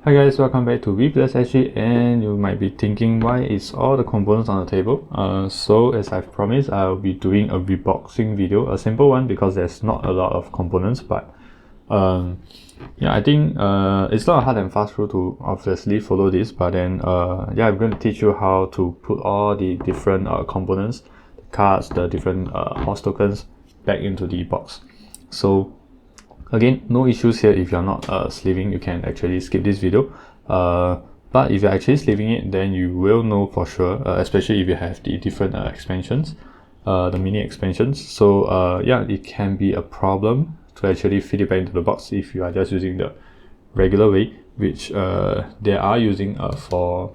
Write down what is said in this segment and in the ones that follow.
Hi guys, welcome back to reboot, and you might be thinking why is all the components on the table. So as I've promised, I'll be doing a reboxing video, a simple one because there's not a lot of components, but yeah, I think it's not a hard and fast rule to obviously follow this, but then yeah, I'm going to teach you how to put all the different components, the cards, the different horse tokens back into the box. So again, no issues here. If you're not sleeving, you can actually skip this video, but if you're actually sleeving it, then you will know for sure, especially if you have the different expansions, the mini expansions. So yeah, it can be a problem to actually fit it back into the box if you are just using the regular way, which they are using for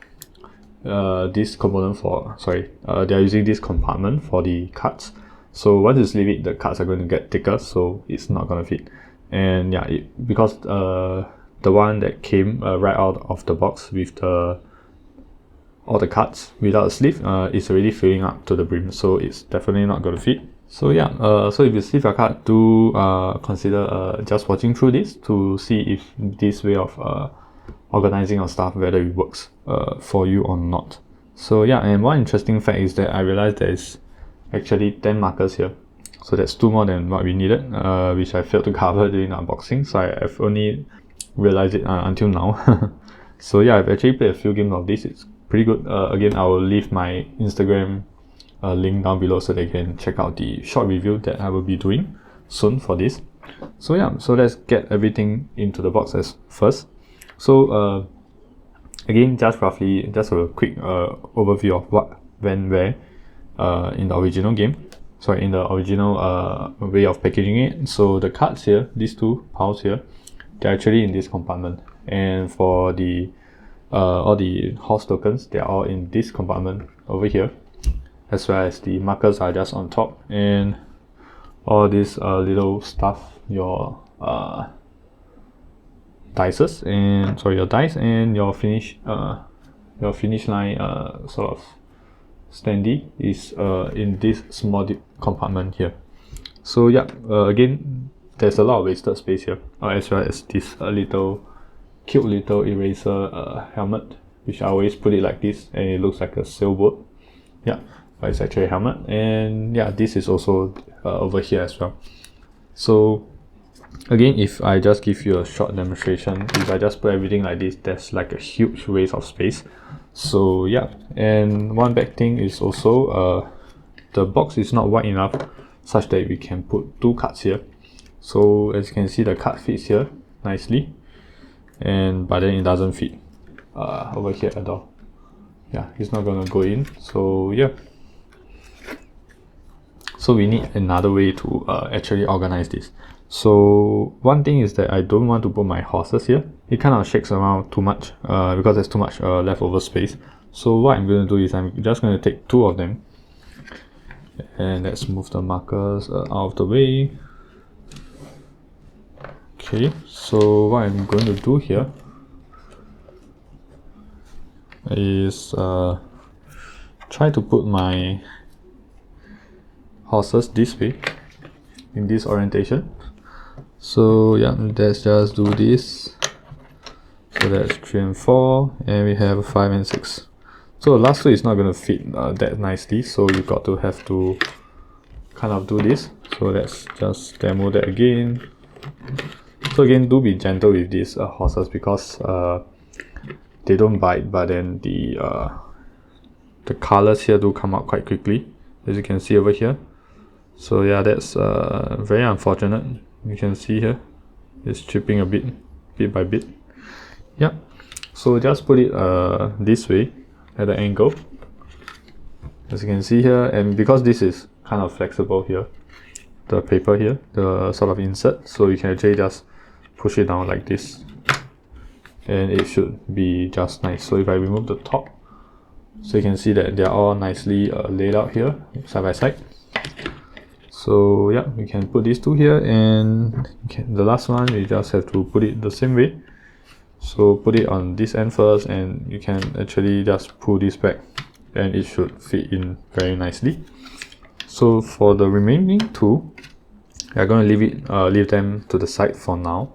this component for, they are using this compartment for the cards. So once you sleeve it, the cards are going to get thicker, so it's not going to fit. And yeah, because the one that came right out of the box with all the cards without a sleeve is already filling up to the brim, so it's definitely not going to fit. So yeah, so if you sleeve your card, do consider just watching through this to see if this way of organizing your stuff, whether it works for you or not. So yeah, and one interesting fact is that I realized there is actually 10 markers here. So that's 2 more than what we needed, which I failed to cover during the unboxing, so I've only realized it until now. So yeah, I've actually played a few games of this. It's pretty good. Again, I will leave my Instagram link down below so they can check out the short review that I will be doing soon for this. So yeah, so let's get everything into the box as first. So again, just a quick overview of what went where in the original game. Sorry, in the original way of packaging it. So the cards here, these two piles here, they're actually in this compartment, and for the all the horse tokens, they're all in this compartment over here, as well as the markers are just on top, and all this little stuff, your dices and your dice and your finish line sort of standee is in this small compartment here. So yeah, again, there's a lot of wasted space here, as well as this cute little eraser helmet, which I always put it like this, and it looks like a sailboat. Yeah, but it's actually a helmet. And yeah, this is also over here as well. So again, if I just give you a short demonstration, if I just put everything like this, there's like a huge waste of space. So yeah, and one bad thing is also the box is not wide enough such that we can put 2 cards here. So as you can see, the card fits here nicely, but then it doesn't fit over here at all. Yeah, it's not gonna go in. So yeah, so we need another way to actually organize this. So one thing is that I don't want to put my horses here. It kind of shakes around too much because there's too much leftover space. So what I'm going to do is I'm just going to take 2 of them, and let's move the markers out of the way. Okay, so what I'm going to do here is try to put my horses this way, in this orientation. So yeah, let's just do this. So that's 3 and 4, and we have 5 and 6. So the last 2 is not going to fit that nicely, so you got to have to kind of do this. So let's just demo that again. So again, do be gentle with these horses, because they don't bite, but then the colors here do come out quite quickly, as you can see over here. So yeah, that's very unfortunate. You can see here it's chipping a bit by bit. Yeah, so just put it this way at an angle, as you can see here. And because this is kind of flexible here, the paper here, the sort of insert, so you can actually just push it down like this, and it should be just nice. So if I remove the top, so you can see that they're all nicely laid out here side by side. So yeah, we can put these 2 here, and the last one we just have to put it the same way. So put it on this end first, and you can actually just pull this back, and it should fit in very nicely. So for the remaining 2, we are going to leave them to the side for now,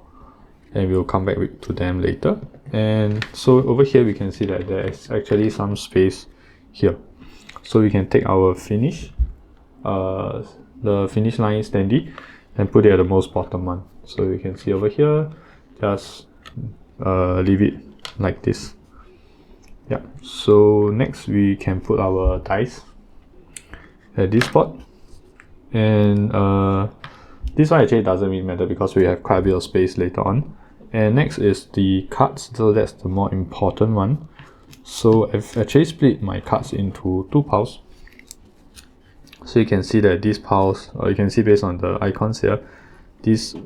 and we'll come back to them later. And so over here we can see that there's actually some space here, so we can take our finish, the finish line standee, and put it at the most bottom one. So you can see over here, just leave it like this. Yeah, so next we can put our dice at this spot, and this one actually doesn't really matter because we have quite a bit of space later on. And next is the cards, so that's the more important one. So I've actually split my cards into 2 piles. So you can see that these piles, you can see based on the icons here, this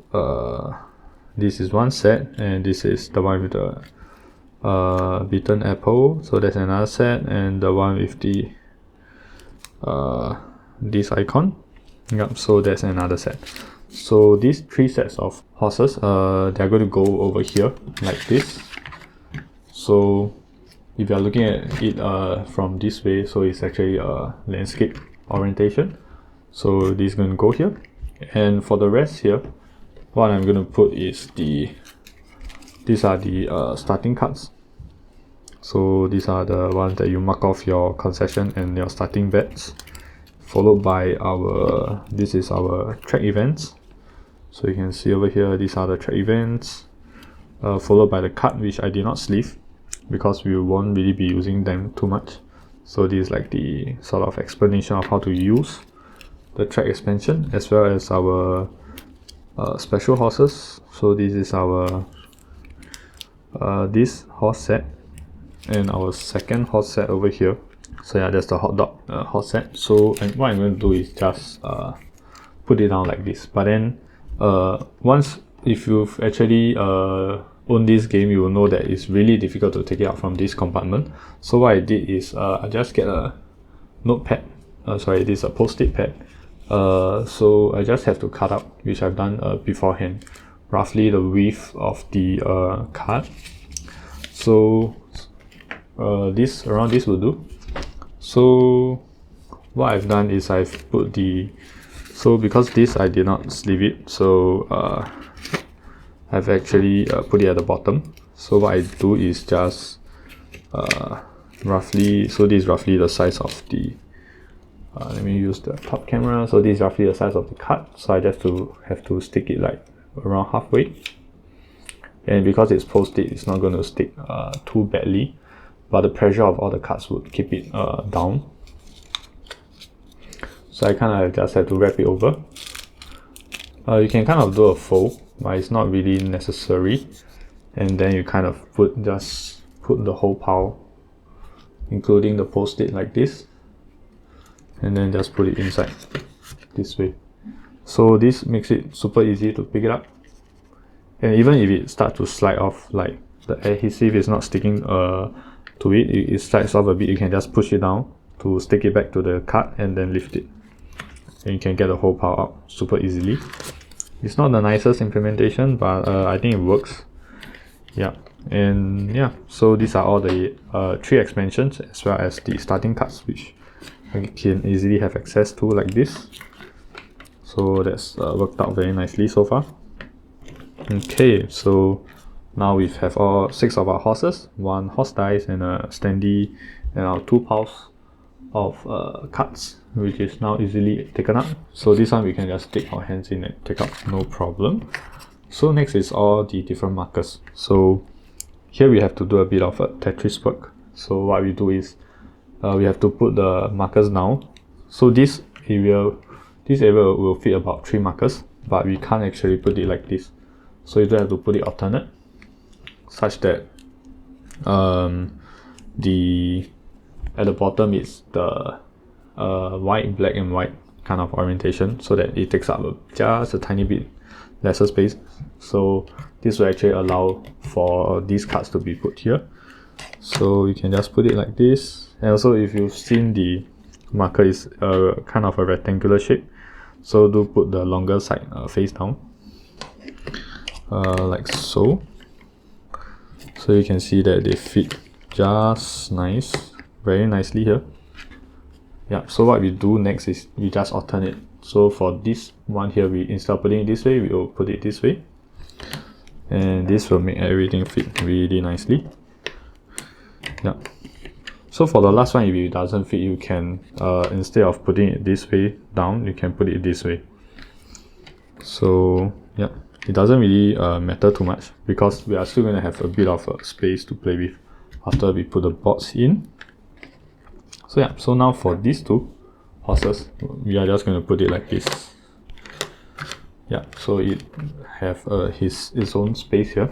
is one set, and this is the one with the beaten apple, so that's another set, and the one with the this icon, yep, so that's another set. So these 3 sets of horses, they're going to go over here like this. So if you're looking at it from this way, so it's actually a landscape orientation, so this is going to go here. And for the rest here, what I'm going to put is these are the starting cards. So these are the ones that you mark off your concession and your starting bets, followed by this is our track events. So you can see over here, these are the track events, followed by the card, which I did not sleeve because we won't really be using them too much. So this is like the sort of explanation of how to use the track expansion, as well as our special horses. So this is our this horse set, and our second horse set over here. So yeah, that's the hot dog horse set. So and what I'm going to do is just put it down like this. But then once, if you've actually owned this game, you will know that it's really difficult to take it out from this compartment. So what I did is I just get a notepad, sorry, this is a post-it pad. So I just have to cut out, which I've done beforehand, roughly the width of the card. So this around this will do. So what I've done is I've put so because this I did not sleeve it, so I've actually put it at the bottom. So what I do is just roughly, so this is roughly the size of the let me use the top camera. So this is roughly the size of the card, so I just have to stick it like around halfway. And because it's post-it, it's not going to stick too badly, but the pressure of all the cards would keep it down. So I kind of just have to wrap it over. You can kind of do a fold, but it's not really necessary. And then you kind of just put the whole pile, including the post-it, like this, and then just put it inside this way. So this makes it super easy to pick it up. And even if it starts to slide off, like the adhesive is not sticking to it, it slides off a bit, you can just push it down to stick it back to the card and then lift it. And you can get the whole pile out super easily. It's not the nicest implementation, but I think it works. Yeah, and yeah, so these are all the 3 expansions, as well as the starting cards, which I can easily have access to like this. So that's worked out very nicely so far. Okay, so now we have all 6 of our horses, 1 horse dice and a standee, and our 2 piles of cards, which is now easily taken up. So this one we can just stick our hands in and take up, no problem. So next is all the different markers. So here we have to do a bit of Tetris work. So what we do is we have to put the markers down. So this area will fit about 3 markers, but we can't actually put it like this. So you do have to put it alternate, such that at the bottom is the white, black and white kind of orientation, so that it takes up just a tiny bit lesser space. So this will actually allow for these cards to be put here. So you can just put it like this. And also, if you've seen, the marker is kind of a rectangular shape, so do put the longer side face down, like so. So you can see that they fit just very nicely here. Yeah, so what we do next is we just alternate. So for this one here, instead of putting it this way, we will put it this way. and this will make everything fit really nicely. Yeah. So for the last one, if it doesn't fit, you can instead of putting it this way down, you can put it this way. So yeah, it doesn't really matter too much because we are still going to have a bit of space to play with after we put the boards in. So yeah, so now for these two horses, we are just going to put it like this. Yeah, so it have its own space here,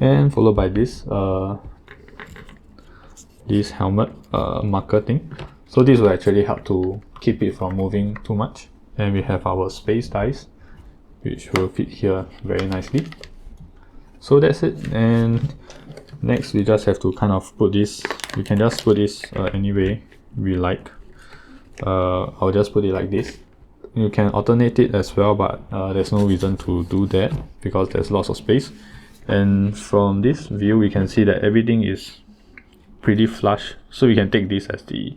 and followed by this this helmet marker thing. So this will actually help to keep it from moving too much. And we have our space dice, which will fit here very nicely. So that's it. And next we just have to kind of put this, we can just put this any way we like. I'll just put it like this. You can alternate it as well, but there's no reason to do that because there's lots of space. And from this view we can see that everything is pretty flush, so we can take this as the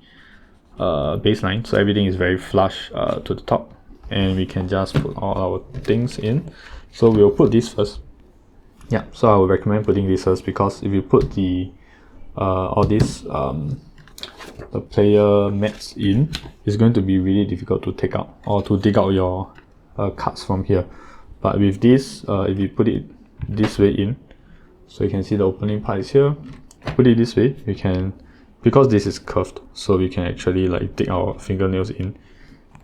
baseline, so everything is very flush to the top, and we can just put all our things in. So we'll put this first. Yeah, so I would recommend putting this first because if you put the all these the player mats in, it's going to be really difficult to take out or to dig out your cards from here. But with this, if you put it this way in, so you can see the opening part is here, put it this way, we can, because this is curved, so we can actually like dig our fingernails in,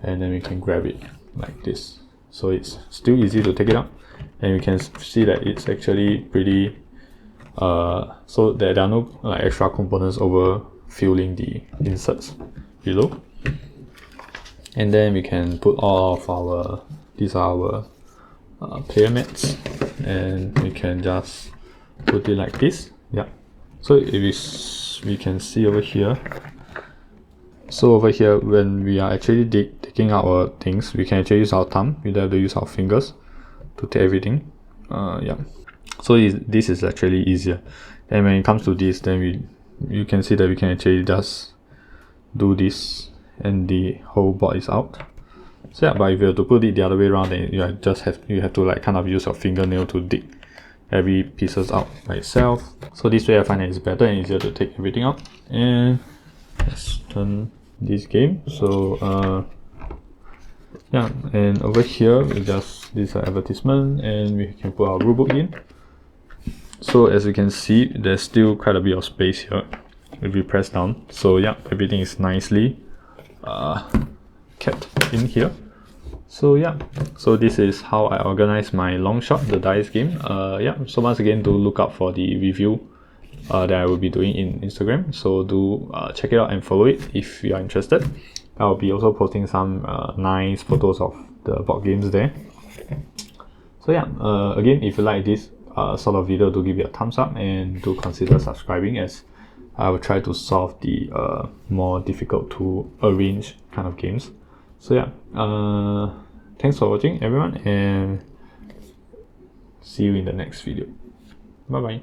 and then we can grab it like this. So it's still easy to take it out, and we can see that it's actually pretty so there are no like extra components over filling the inserts below. And then we can put all of our, these are our player mats, and we can just put it like this. Yeah, so if we can see over here, so over here when we are actually taking out our things, we can actually use our thumb, we don't have to use our fingers to take everything. Yeah, so this is actually easier. And when it comes to this, then you can see that we can actually just do this and the whole board is out. So yeah, but if you have to put it the other way around, then you have to like kind of use your fingernail to dig every pieces out by itself. So this way I find that it's better and easier to take everything out. And let's turn this game. So yeah, and over here we just, this is an advertisement, and we can put our rulebook in. So as you can see, there's still quite a bit of space here if we press down. So yeah, everything is nicely kept in here. So yeah, so this is how I organize my long shot, the dice game. Yeah, so once again, do look out for the review that I will be doing in Instagram. So do check it out and follow it if you are interested. I'll be also posting some nice photos of the board games there. So yeah, again, if you like this sort of video, do give it a thumbs up and do consider subscribing, as I will try to solve the more difficult to arrange kind of games. So yeah, thanks for watching everyone, and see you in the next video. Bye bye.